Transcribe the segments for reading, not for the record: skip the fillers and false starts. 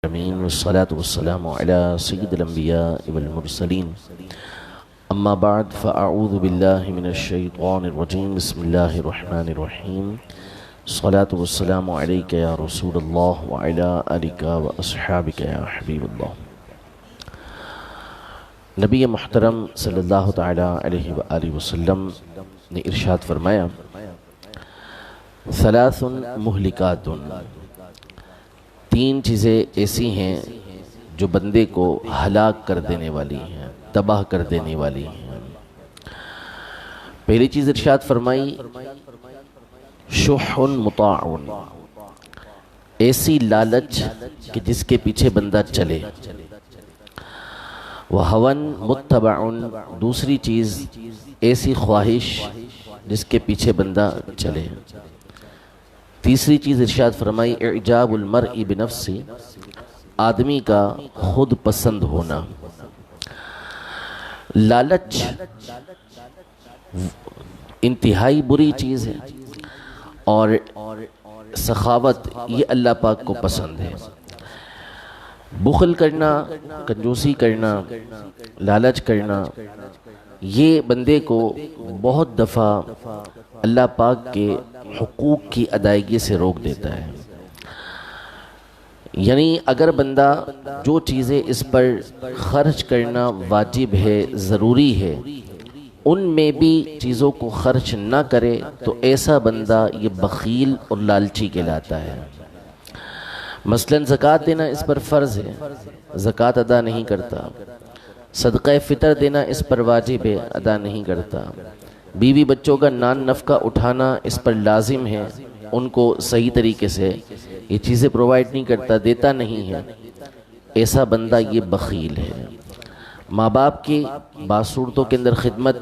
امین والصلاة والسلام على سید الانبیاء والمرسلین اما بعد فاعوذ باللہ من الشیطان الرجیم بسم اللہ الرحمن الرحیم الصلاة والسلام علیک یا رسول اللہ وعلی آلک واصحابک یا حبیب اللہ۔ نبی محترم صلی اللہ تعالی علیہ وآلہ وسلم نے ارشاد فرمایا ثلاث مہلکات، تین چیزیں ایسی ہیں جو بندے کو ہلاک کر دینے والی ہیں، تباہ کر دینے والی ہیں۔ پہلی چیز ارشاد فرمائی شح مطاع، ایسی لالچ کہ جس کے پیچھے بندہ چلے، وہوى متبع، دوسری چیز ایسی خواہش جس کے پیچھے بندہ چلے۔ تیسری چیز ارشاد فرمائی اعجاب المرء بنفسہ، آدمی کا خود پسند ہونا۔ لالچ انتہائی بری چیز ہے اور سخاوت یہ اللہ پاک کو پسند ہے۔ بخل کرنا، کنجوسی کرنا، لالچ کرنا، یہ بندے کو بہت دفعہ اللہ پاک کے حقوق کی ادائیگی سے روک دیتا ہے۔ یعنی اگر بندہ جو چیزیں اس پر خرچ کرنا واجب ہے، ضروری ہے، ان میں بھی چیزوں کو خرچ نہ کرے تو ایسا بندہ یہ بخیل اور لالچی کہلاتا ہے۔ مثلاً زکوٰۃ دینا اس پر فرض ہے، زکوٰۃ ادا نہیں کرتا۔ صدقہ فطر دینا اس پر واجب ہے، ادا نہیں کرتا۔ بیوی بچوں کا نان نفقہ اٹھانا اس پر لازم ہے، ان کو صحیح طریقے سے یہ چیزیں پرووائڈ نہیں کرتا، دیتا نہیں ہے، ایسا بندہ یہ بخیل ہے۔ ماں باپ کی بعض صورتوں کے اندر خدمت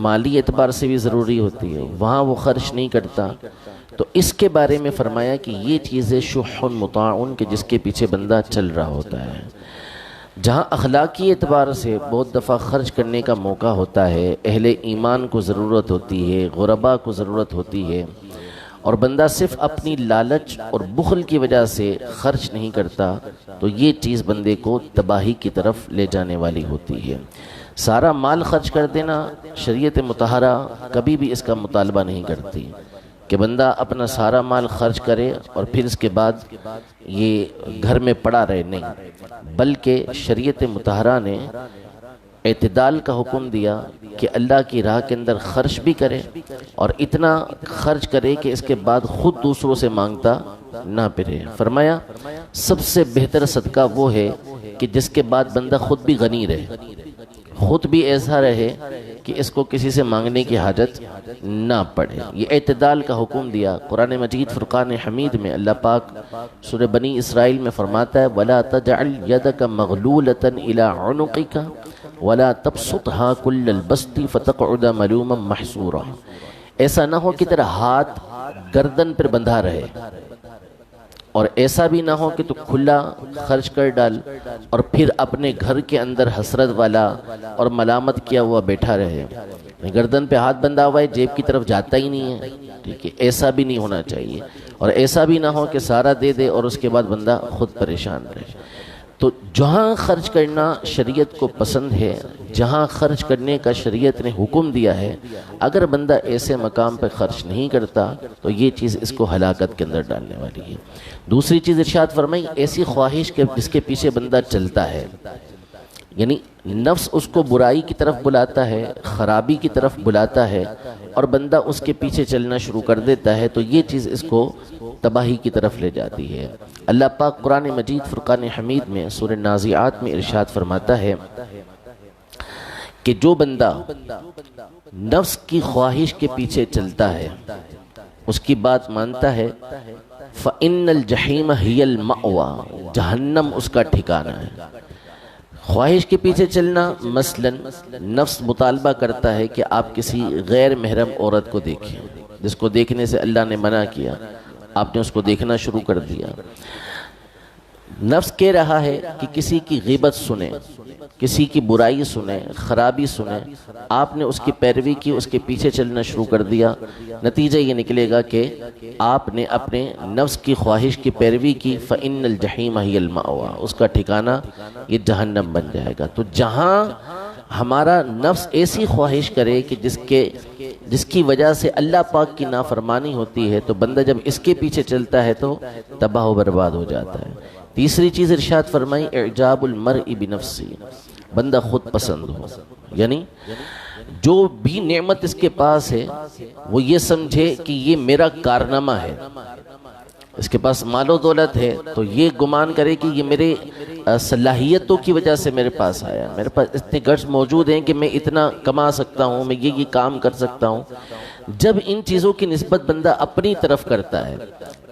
مالی اعتبار سے بھی ضروری ہوتی ہے، وہاں وہ خرچ نہیں کرتا، تو اس کے بارے میں فرمایا کہ یہ چیزیں شح مطاع کہ جس کے پیچھے بندہ چل رہا ہوتا ہے۔ جہاں اخلاقی اعتبار سے بہت دفعہ خرچ کرنے کا موقع ہوتا ہے، اہل ایمان کو ضرورت ہوتی ہے، غربا کو ضرورت ہوتی ہے، اور بندہ صرف اپنی لالچ اور بخل کی وجہ سے خرچ نہیں کرتا، تو یہ چیز بندے کو تباہی کی طرف لے جانے والی ہوتی ہے۔ سارا مال خرچ کر دینا شریعت مطہرہ کبھی بھی اس کا مطالبہ نہیں کرتی کہ بندہ اپنا سارا مال خرچ کرے اور پھر اس کے بعد یہ گھر میں پڑا رہے، نہیں، بلکہ شریعت مطہرہ نے اعتدال کا حکم دیا کہ اللہ کی راہ کے اندر خرچ بھی کرے اور اتنا خرچ کرے کہ اس کے بعد خود دوسروں سے مانگتا نہ پھرے۔ فرمایا سب سے بہتر صدقہ وہ ہے کہ جس کے بعد بندہ خود بھی غنی رہے، خود بھی ایسا رہے کہ اس کو کسی سے مانگنے کی حاجت نہ پڑے۔ یہ اعتدال کا حکم دیا۔ قرآن مجید فرقان حمید میں اللہ پاک سورہ بنی اسرائیل میں فرماتا ہے وَلَا تَجْعَلْ يَدَكَ مَغْلُولَةً إِلَىٰ عُنُقِكَ وَلَا تَبْسُطْهَا كُلَّ الْبَسْطِ فَتَقْعُدَ مَلُومًا مَحْسُورًا، ایسا نہ ہو کہ تیرا ہاتھ گردن پر بندھا رہے، اور ایسا بھی نہ ہو کہ تو کھلا خرچ کر ڈال اور پھر اپنے گھر کے اندر حسرت والا اور ملامت کیا ہوا بیٹھا رہے، گردن پہ ہاتھ بندھا ہوا ہے، جیب کی طرف جاتا ہی نہیں ہے، ٹھیک ہے، ایسا بھی نہیں ہونا چاہیے، اور ایسا بھی نہ ہو کہ سارا دے دے اور اس کے بعد بندہ خود پریشان رہے۔ تو جہاں خرچ کرنا شریعت کو پسند ہے، جہاں خرچ کرنے کا شریعت نے حکم دیا ہے، اگر بندہ ایسے مقام پہ خرچ نہیں کرتا تو یہ چیز اس کو ہلاکت کے اندر ڈالنے والی ہے۔ دوسری چیز ارشاد فرمائی ایسی خواہش کہ جس کے پیچھے بندہ چلتا ہے، یعنی نفس اس کو برائی کی طرف بلاتا ہے، خرابی کی طرف بلاتا ہے، اور بندہ اس کے پیچھے چلنا شروع کر دیتا ہے، تو یہ چیز اس کو تباہی کی طرف لے جاتی ہے۔ اللہ پاک قرآن مجید فرقان حمید میں سورہ نازعات میں ارشاد فرماتا ہے کہ جو بندہ نفس کی خواہش کے پیچھے چلتا ہے، اس کی بات مانتا ہے، فَإِنَّ الْجَحِيمَ هِيَ الْمَأْوَى، جہنم اس کا ٹھکانہ ہے۔ خواہش کے پیچھے چلنا، مثلاً نفس مطالبہ کرتا ہے کہ آپ کسی غیر محرم عورت کو دیکھیں، جس کو دیکھنے سے اللہ نے منع کیا، آپ نے اس کو دیکھنا شروع کر دیا۔ نفس کہہ رہا ہے کہ کسی کی غیبت سنیں، کسی کی برائی سنیں، خرابی سنیں، آپ نے اس کی پیروی کی، اس کے پیچھے چلنا شروع کر دیا، نتیجہ یہ نکلے گا کہ آپ نے اپنے نفس کی خواہش کی پیروی کی، فَإِنَّ الْجَحِيمَ هِيَ الْمَأْوَىٰ، اس کا ٹھکانہ یہ جہنم بن جائے گا۔ تو جہاں ہمارا نفس ایسی خواہش کرے کہ جس کی وجہ سے اللہ پاک کی نافرمانی ہوتی ہے، تو بندہ جب اس کے پیچھے چلتا ہے تو تباہ و برباد ہو جاتا ہے۔ تیسری چیز ارشاد فرمائی اعجاب المرء بنفسی، بندہ خود پسند ہو، یعنی جو بھی نعمت اس کے پاس ہے وہ یہ سمجھے کہ یہ میرا کارنامہ ہے۔ اس کے پاس مال و دولت ہے تو یہ گمان کرے کہ یہ میرے صلاحیتوں کی وجہ سے میرے پاس آیا، میرے پاس اتنے گٹس موجود ہیں کہ میں اتنا کما سکتا ہوں، میں یہ کام کر سکتا ہوں۔ جب ان چیزوں کی نسبت بندہ اپنی طرف کرتا ہے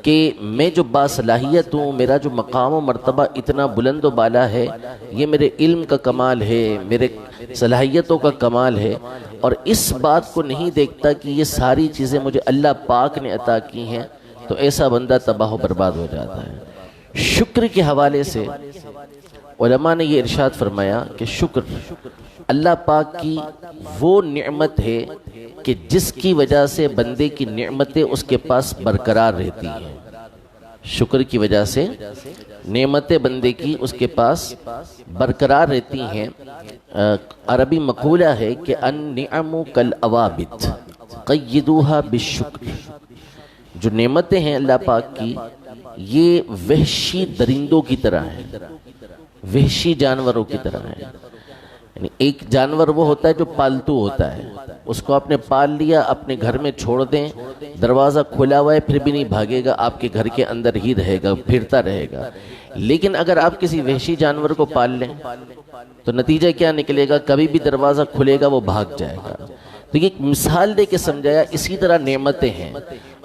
کہ میں جو باصلاحیت ہوں، میرا جو مقام و مرتبہ اتنا بلند و بالا ہے، یہ میرے علم کا کمال ہے، میرے صلاحیتوں کا کمال ہے، اور اس بات کو نہیں دیکھتا کہ یہ ساری چیزیں مجھے اللہ پاک نے عطا کی ہیں، تو ایسا بندہ تباہ و برباد ہو جاتا ہے۔ شکر کے حوالے سے علماء نے یہ ارشاد فرمایا کہ شکر اللہ پاک کی وہ نعمت ہے کہ جس کی وجہ سے بندے کی نعمتیں اس کے پاس برقرار رہتی ہیں۔ شکر کی وجہ سے نعمتیں بندے کی اس کے پاس برقرار رہتی ہیں۔ عربی مقولہ ہے کہ النعم کالعوابد قیدوها بالشکر، جو نعمتیں ہیں اللہ پاک کی یہ وحشی درندوں کی طرح ہیں، وحشی جانوروں کی طرح ہیں۔ یعنی ایک جانور وہ ہوتا ہے جو پالتو ہوتا ہے، اس کو آپ نے پال لیا، اپنے گھر میں چھوڑ دیں، دروازہ کھلا ہوا ہے پھر بھی نہیں بھاگے گا، آپ کے گھر کے اندر ہی رہے گا، پھرتا رہے گا۔ لیکن اگر آپ کسی وحشی جانور کو پال لیں تو نتیجہ کیا نکلے گا؟ کبھی بھی دروازہ کھلے گا وہ بھاگ جائے گا۔ تو یہ ایک مثال دے کے سمجھایا، اسی طرح نعمتیں ہیں،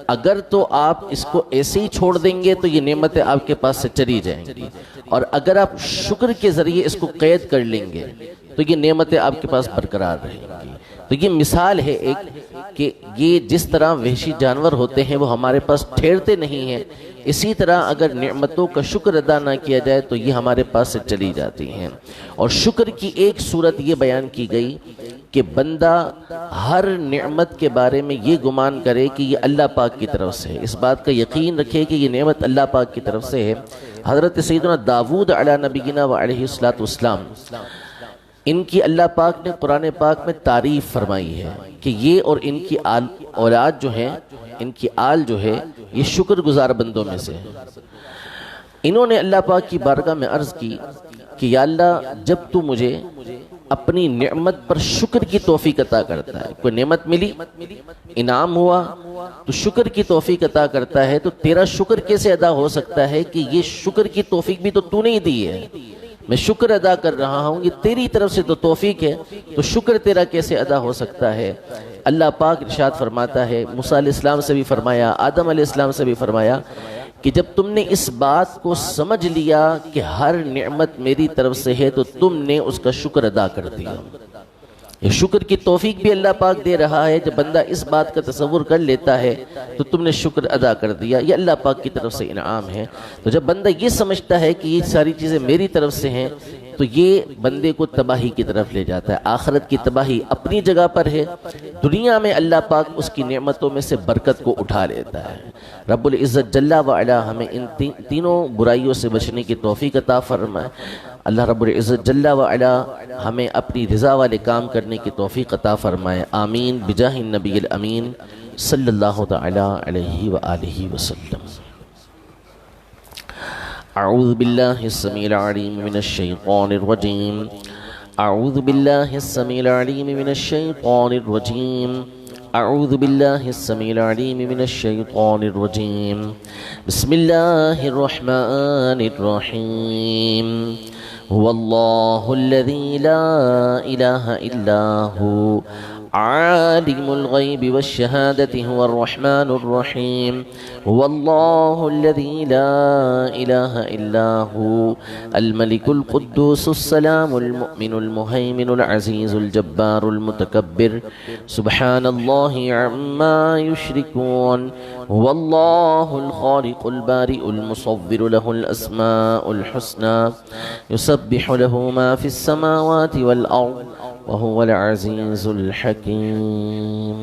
اگر تو آپ اس کو ایسے ہی چھوڑ دیں گے تو یہ نعمتیں آپ کے پاس سے چلی جائیں گی، اور اگر آپ شکر کے ذریعے اس کو قید کر لیں گے تو یہ نعمتیں آپ کے پاس برقرار رہیں گی۔ تو یہ مثال ہے ایک کہ یہ جس طرح وحشی جانور ہوتے ہیں وہ ہمارے پاس ٹھہرتے نہیں ہیں، اسی طرح اگر نعمتوں کا شکر ادا نہ کیا جائے تو یہ ہمارے پاس سے چلی جاتی ہیں۔ اور شکر کی ایک صورت یہ بیان کی گئی کہ بندہ ہر نعمت کے بارے میں یہ گمان کرے کہ یہ اللہ پاک کی طرف سے ہے، اس بات کا یقین رکھے کہ یہ نعمت اللہ پاک کی طرف سے ہے۔ حضرت سیدنا داود علیہ نبینا و علیہ السلام، ان کی اللہ پاک نے قرآن پاک میں تعریف فرمائی ہے کہ یہ اور ان کی اولاد جو ہیں، ان کی آل جو ہے، یہ شکر گزار بندوں میں سے ہے۔ انہوں نے اللہ پاک کی بارگاہ میں عرض کی کہ یا اللہ، جب تو مجھے اپنی نعمت پر شکر کی توفیق عطا کرتا ہے، کوئی نعمت ملی، انعام ہوا تو شکر کی توفیق عطا کرتا ہے، تو تیرا شکر کیسے ادا ہو سکتا ہے کہ یہ شکر کی توفیق بھی تو نے ہی دی ہے، میں شکر ادا کر رہا ہوں، یہ تیری طرف سے تو توفیق ہے، تو شکر تیرا کیسے ادا ہو سکتا ہے؟ اللہ پاک ارشاد فرماتا ہے، موسیٰ علیہ السلام سے بھی فرمایا، آدم علیہ السلام سے بھی فرمایا کہ جب تم نے اس بات کو سمجھ لیا کہ ہر نعمت میری طرف سے ہے تو تم نے اس کا شکر ادا کر دیا۔ یہ شکر کی توفیق بھی اللہ پاک دے رہا ہے، جب بندہ اس بات کا تصور کر لیتا ہے تو تم نے شکر ادا کر دیا، یہ اللہ پاک کی طرف سے انعام ہے۔ تو جب بندہ یہ سمجھتا ہے کہ یہ ساری چیزیں میری طرف سے ہیں تو یہ بندے کو تباہی کی طرف لے جاتا ہے۔ آخرت کی تباہی اپنی جگہ پر ہے، دنیا میں اللہ پاک اس کی نعمتوں میں سے برکت کو اٹھا لیتا ہے۔ رب العزت جل وعلا ہمیں ان تینوں برائیوں سے بچنے کی توفیق عطا فرمائے۔ اللہ رب العزت جل وعلا ہمیں اپنی رضا والے کام کرنے کی توفیق عطا فرمائے، آمین بجاہ النبی الامین صلی اللہ تعالی علیہ وآلہ وسلم۔ اعوذ باللہ السمیع العلیم من الشیطان الرجیم، اعوذ باللہ السمیع العلیم من الشیطان الرجیم، اعوذ باللہ السمیع العلیم من الشیطان الرجیم، بسم اللہ الرحمن الرحیم، هو اللہ الذی لا الہ الا هو عالم الغيب والشهادة هو الرحمن الرحيم هو الله الذي لا إله إلا هو الملك القدوس السلام المؤمن المهيمن العزيز الجبار المتكبر سبحان الله عما يشركون هو الله الخالق البارئ المصور له الأسماء الحسنى يسبح له ما في السماوات والأرض وهو العزيز الحكيم.